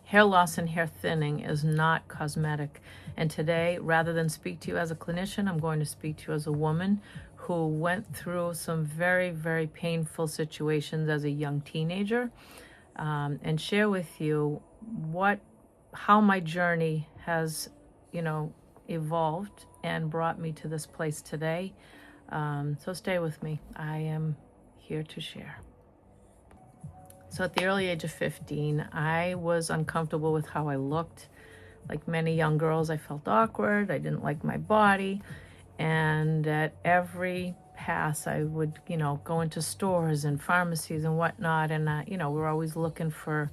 Hair loss and hair thinning is not cosmetic. And today, rather than speak to you as a clinician, I'm going to speak to you as a woman who went through some very, very painful situations as a young teenager, and share with you how my journey has, evolved and brought me to this place today. So stay with me. I am here to share. So at the early age of 15, I was uncomfortable with how I looked. Like many young girls, I felt awkward. I didn't like my body. And at every pass, I would, go into stores and pharmacies and whatnot. And, we're always looking for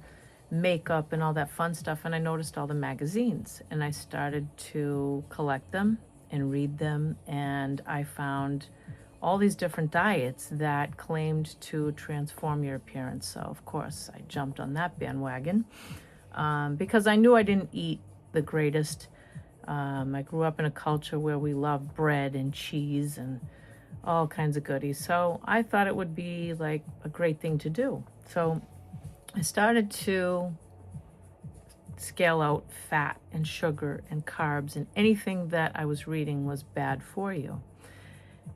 makeup and all that fun stuff. And I noticed all the magazines. And I started to collect them and read them. And I found all these different diets that claimed to transform your appearance. So, of course, I jumped on that bandwagon because I knew I didn't eat the greatest. I grew up in a culture where we love bread and cheese and all kinds of goodies. So I thought it would be like a great thing to do. So I started to scale out fat and sugar and carbs, and anything that I was reading was bad for you.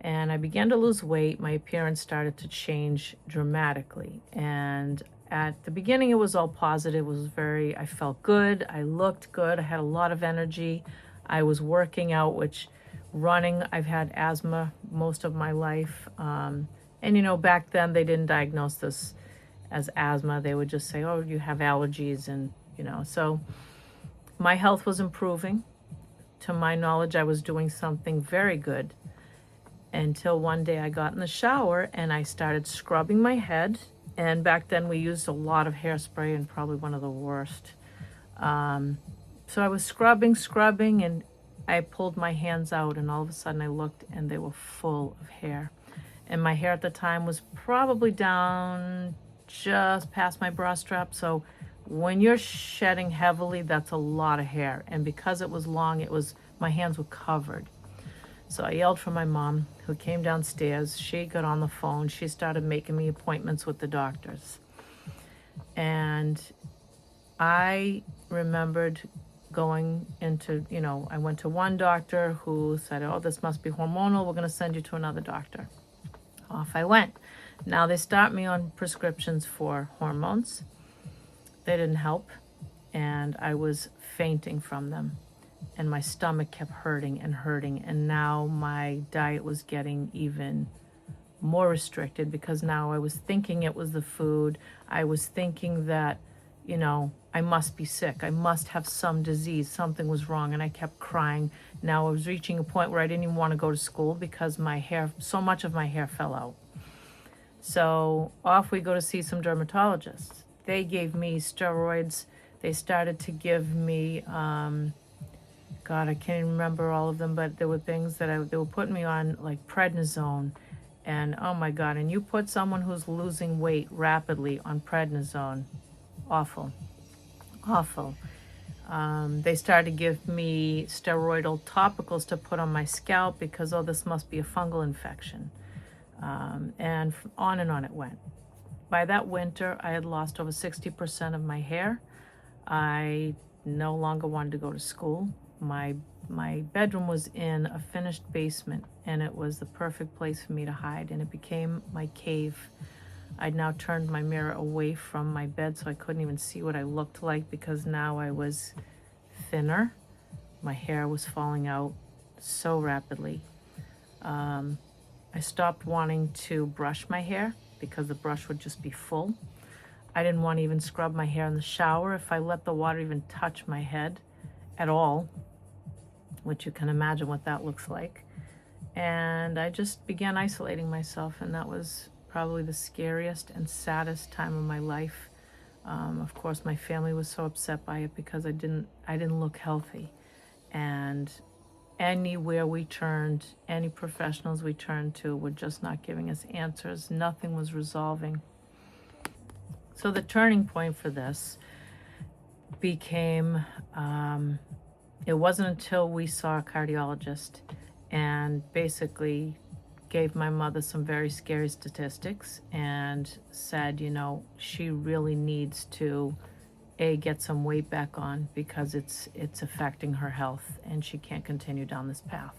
And I began to lose weight. My appearance started to change dramatically. And at the beginning, it was all positive. It was I felt good. I looked good. I had a lot of energy. I was working out, which running, I've had asthma most of my life. And, back then they didn't diagnose this as asthma. They would just say, oh, you have allergies. And, so my health was improving. To my knowledge, I was doing something very good. Until one day I got in the shower and I started scrubbing my head. And back then we used a lot of hairspray, and probably one of the worst. So I was scrubbing, and I pulled my hands out, and all of a sudden I looked and they were full of hair. And my hair at the time was probably down just past my bra strap. So when you're shedding heavily, that's a lot of hair. And because it was long, my hands were covered. So I yelled for my mom, who came downstairs. She got on the phone. She started making me appointments with the doctors. And I remembered going into, I went to one doctor who said, oh, this must be hormonal. We're going to send you to another doctor. Off I went. Now they start me on prescriptions for hormones. They didn't help. And I was fainting from them. And my stomach kept hurting. And now my diet was getting even more restricted, because now I was thinking it was the food. I was thinking that, I must be sick. I must have some disease. Something was wrong. And I kept crying. Now I was reaching a point where I didn't even want to go to school because so much of my hair fell out. So off we go to see some dermatologists. They gave me steroids. They started to give me, God, I can't even remember all of them, but there were things that they were putting me on, like prednisone. And oh my God, and you put someone who's losing weight rapidly on prednisone, awful. They started to give me steroidal topicals to put on my scalp because, this must be a fungal infection. And on it went. By that winter, I had lost over 60% of my hair. I no longer wanted to go to school. My bedroom was in a finished basement, and it was the perfect place for me to hide, and it became my cave. I'd now turned my mirror away from my bed so I couldn't even see what I looked like, because now I was thinner. My hair was falling out so rapidly. I stopped wanting to brush my hair because the brush would just be full. I didn't want to even scrub my hair in the shower if I let the water even touch my head at all, which you can imagine what that looks like. And I just began isolating myself, and that was probably the scariest and saddest time of my life. Of course, my family was so upset by it because I didn't look healthy. And anywhere we turned, any professionals we turned to were just not giving us answers. Nothing was resolving. So the turning point for this became, it wasn't until we saw a cardiologist and basically gave my mother some very scary statistics and said, she really needs to get some weight back on, because it's affecting her health and she can't continue down this path.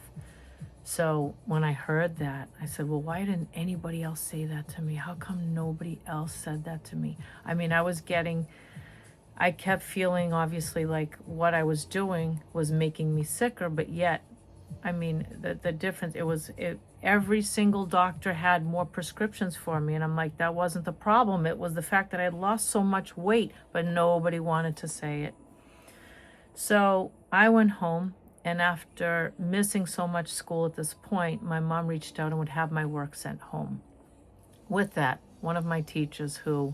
So when I heard that, I said, well, why didn't anybody else say that to me? How come nobody else said that to me? I mean, I kept feeling obviously like what I was doing was making me sicker, but yet, I mean, the difference, every single doctor had more prescriptions for me. And I'm like, that wasn't the problem. It was the fact that I had lost so much weight, but nobody wanted to say it. So I went home, and after missing so much school at this point, my mom reached out and would have my work sent home. With that, one of my teachers, who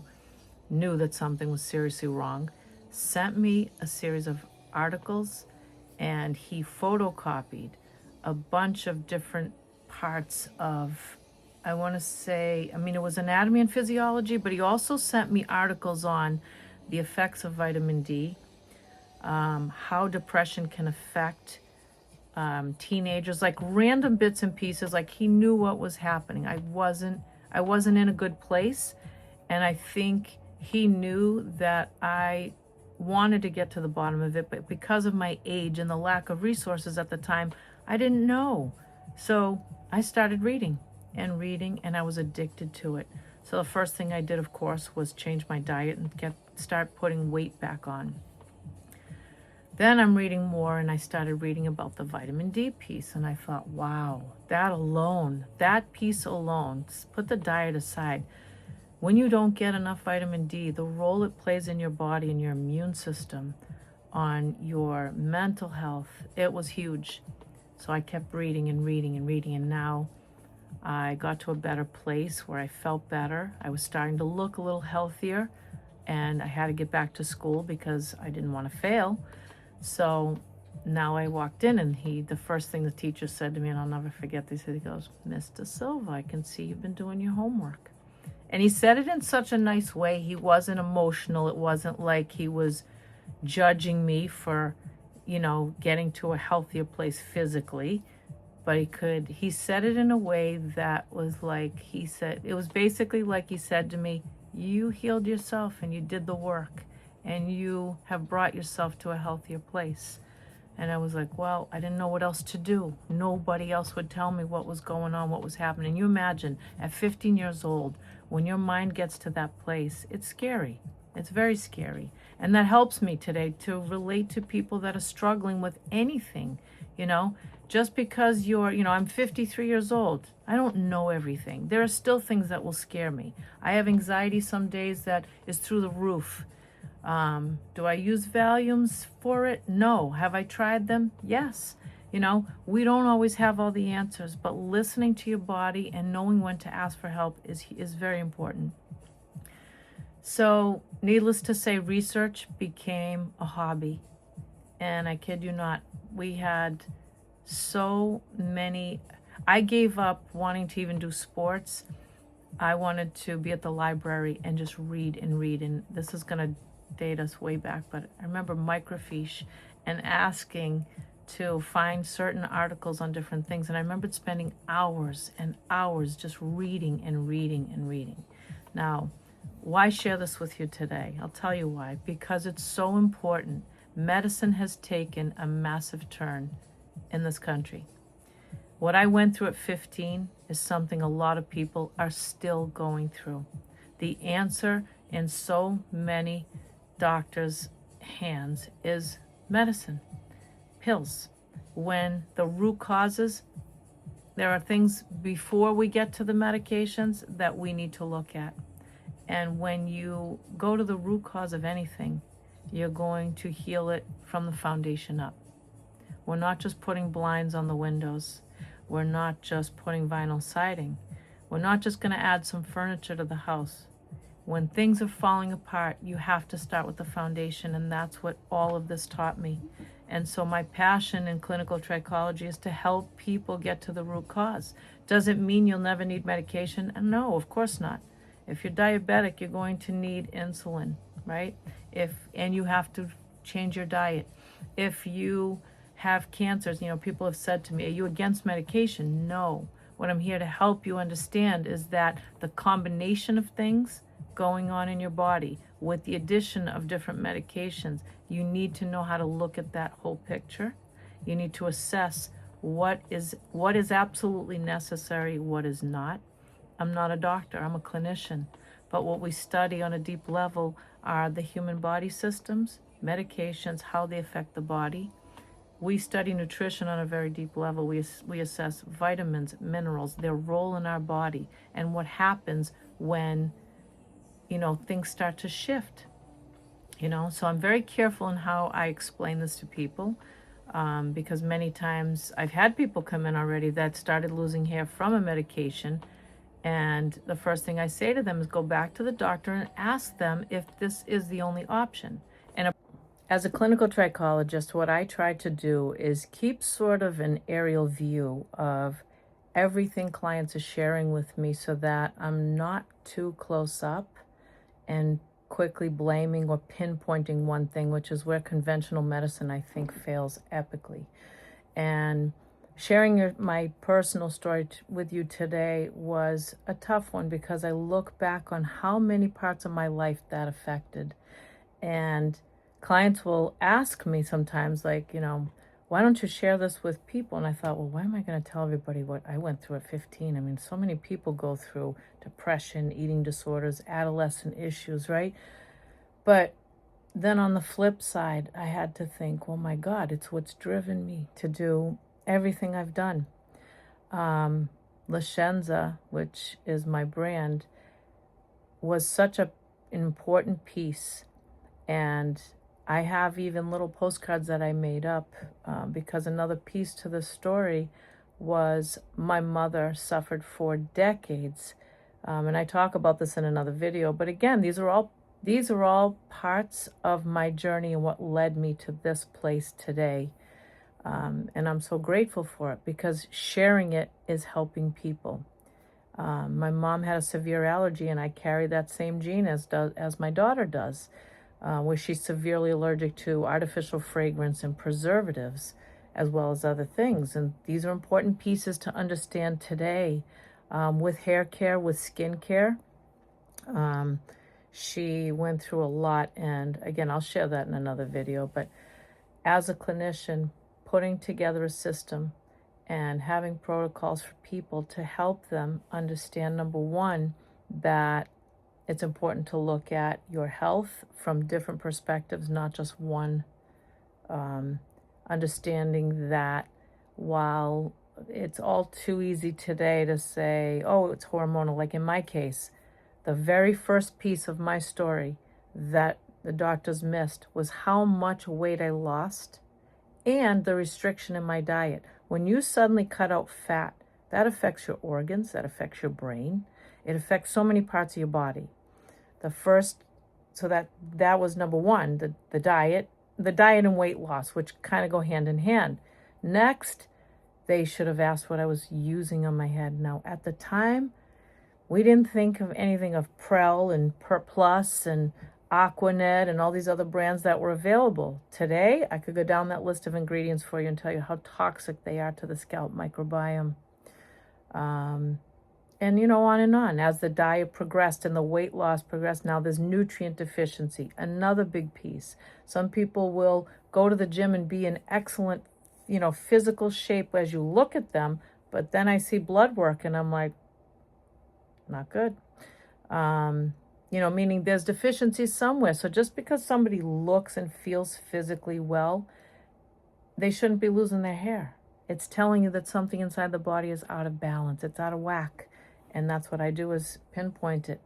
knew that something was seriously wrong, sent me a series of articles, and he photocopied a bunch of different parts of, I want to say, I mean, it was anatomy and physiology, but he also sent me articles on the effects of vitamin D, how depression can affect teenagers, like random bits and pieces. Like, he knew what was happening. I wasn't in a good place, and I think he knew that I wanted to get to the bottom of it, but because of my age and the lack of resources at the time, I didn't know. So I started reading, and I was addicted to it. So the first thing I did, of course, was change my diet and start putting weight back on. Then I'm reading more, and I started reading about the vitamin D piece, and I thought, wow, that piece alone, put the diet aside. When you don't get enough vitamin D, the role it plays in your body and your immune system, on your mental health, it was huge. So I kept reading and reading and reading, and now I got to a better place where I felt better. I was starting to look a little healthier, and I had to get back to school because I didn't want to fail. So now I walked in, and the first thing the teacher said to me, and I'll never forget this, he goes, "Mr. Silva, I can see you've been doing your homework." And he said it in such a nice way. He wasn't emotional. It wasn't like he was judging me for, getting to a healthier place physically. But he said it in a way that was like, it was basically like he said to me, you healed yourself and you did the work, and you have brought yourself to a healthier place. And I was like, well, I didn't know what else to do. Nobody else would tell me what was going on, what was happening. You imagine at 15 years old, when your mind gets to that place, it's scary. It's very scary. And that helps me today to relate to people that are struggling with anything, Just because I'm 53 years old, I don't know everything. There are still things that will scare me. I have anxiety some days that is through the roof. Do I use Valiums for it? No. Have I tried them? Yes. We don't always have all the answers, but listening to your body and knowing when to ask for help is very important. So, needless to say, research became a hobby. And I kid you not, we had so many. I gave up wanting to even do sports. I wanted to be at the library and just read and read. And this is going to date us way back, but I remember microfiche and asking to find certain articles on different things. And I remembered spending hours and hours just reading and reading and reading. Now, why share this with you today? I'll tell you why. Because it's so important. Medicine has taken a massive turn in this country. What I went through at 15 is something a lot of people are still going through. The answer in so many doctors' hands is medicine, pills. When the root causes, there are things before we get to the medications that we need to look at. And when you go to the root cause of anything, you're going to heal it from the foundation up. We're not just putting blinds on the windows. We're not just putting vinyl siding. We're not just going to add some furniture to the house. When things are falling apart, you have to start with the foundation, and that's what all of this taught me. And so my passion in clinical trichology is to help people get to the root cause. Does it mean you'll never need medication? No, of course not. If you're diabetic, you're going to need insulin, right? And you have to change your diet. If you have cancers, people have said to me, are you against medication? No. What I'm here to help you understand is that the combination of things going on in your body with the addition of different medications, you need to know how to look at that whole picture. You need to assess what is absolutely necessary, what is not. I'm not a doctor, I'm a clinician. But what we study on a deep level are the human body systems, medications, how they affect the body. We study nutrition on a very deep level. We assess vitamins, minerals, their role in our body, and what happens when, things start to shift. So I'm very careful in how I explain this to people, because many times I've had people come in already that started losing hair from a medication, and the first thing I say to them is go back to the doctor and ask them if this is the only option. And as a clinical trichologist, what I try to do is keep sort of an aerial view of everything clients are sharing with me so that I'm not too close up and quickly blaming or pinpointing one thing, which is where conventional medicine, I think, fails epically. And sharing my personal story with you today was a tough one because I look back on how many parts of my life that affected. And clients will ask me sometimes, like, why don't you share this with people? And I thought, well, why am I going to tell everybody what I went through at 15? I mean, so many people go through depression, eating disorders, adolescent issues, right? But then on the flip side, I had to think, well, my God, it's what's driven me to do everything I've done. Lashenza, which is my brand, was such an important piece. And I have even little postcards that I made up because another piece to the story was my mother suffered for decades. And I talk about this in another video. But again, these are all parts of my journey and what led me to this place today. And I'm so grateful for it because sharing it is helping people. My mom had a severe allergy, and I carry that same gene as my daughter does, where she's severely allergic to artificial fragrance and preservatives, as well as other things. And these are important pieces to understand today with hair care, with skin care. She went through a lot, and again, I'll share that in another video. But as a clinician, putting together a system and having protocols for people to help them understand, number one, that it's important to look at your health from different perspectives, not just one. Understanding that while it's all too easy today to say, oh, it's hormonal, like in my case, the very first piece of my story that the doctors missed was how much weight I lost and the restriction in my diet. When you suddenly cut out fat, that affects your organs, that affects your brain. It affects so many parts of your body. So that was number one, the diet and weight loss, which kind of go hand in hand. Next, they should have asked what I was using on my head. Now, at the time, we didn't think of anything of Prel and Plus and Aquanet and all these other brands that were available. Today, I could go down that list of ingredients for you and tell you how toxic they are to the scalp microbiome. And on and on. As the diet progressed and the weight loss progressed, now there's nutrient deficiency, another big piece. Some people will go to the gym and be in excellent, physical shape as you look at them, but then I see blood work and I'm like, not good. Meaning there's deficiencies somewhere. So just because somebody looks and feels physically well, they shouldn't be losing their hair. It's telling you that something inside the body is out of balance. It's out of whack. And that's what I do, is pinpoint it.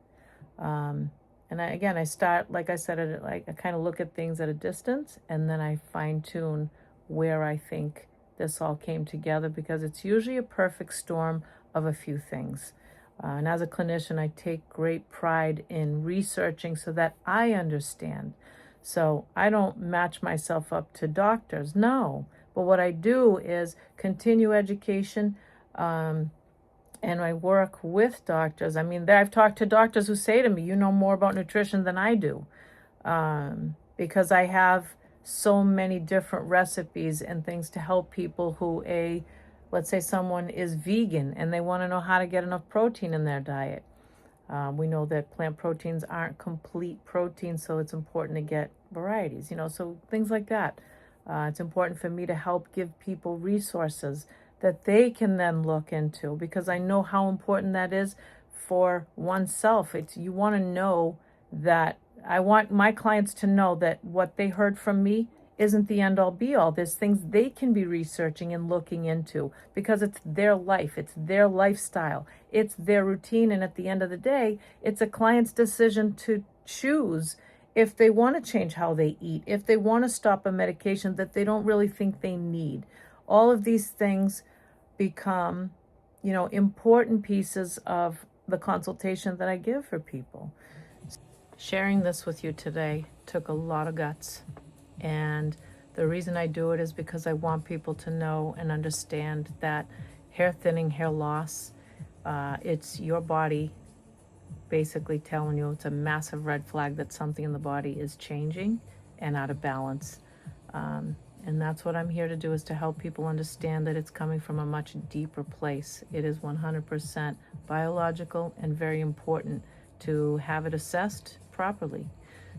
And I start, like I said, I kind of look at things at a distance, and then I fine tune where I think this all came together, because it's usually a perfect storm of a few things. And as a clinician, I take great pride in researching so that I understand. So I don't match myself up to doctors, no. But what I do is continue education, and I work with doctors. I mean, I've talked to doctors who say to me, you know more about nutrition than I do, because I have so many different recipes and things to help people who, let's say someone is vegan and they want to know how to get enough protein in their diet. We know that plant proteins aren't complete proteins, so it's important to get varieties, so things like that. It's important for me to help give people resources that they can then look into, because I know how important that is for oneself. You want to know that I want my clients to know that what they heard from me isn't the end all be all. There's things they can be researching and looking into, because it's their life, it's their lifestyle, it's their routine. And at the end of the day, it's a client's decision to choose if they want to change how they eat, if they want to stop a medication that they don't really think they need. All of these things become, important pieces of the consultation that I give for people. Sharing this with you today took a lot of guts. And the reason I do it is because I want people to know and understand that hair thinning, hair loss, it's your body basically telling you it's a massive red flag that something in the body is changing and out of balance. And that's what I'm here to do, is to help people understand that it's coming from a much deeper place. It is 100% biological and very important to have it assessed properly.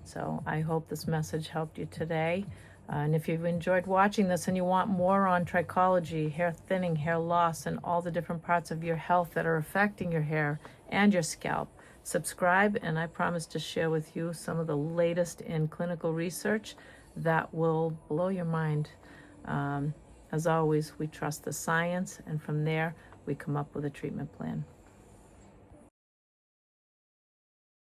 So I hope this message helped you today. And if you've enjoyed watching this and you want more on trichology, hair thinning, hair loss, and all the different parts of your health that are affecting your hair and your scalp, subscribe, and I promise to share with you some of the latest in clinical research that will blow your mind. As always, we trust the science, and from there, we come up with a treatment plan.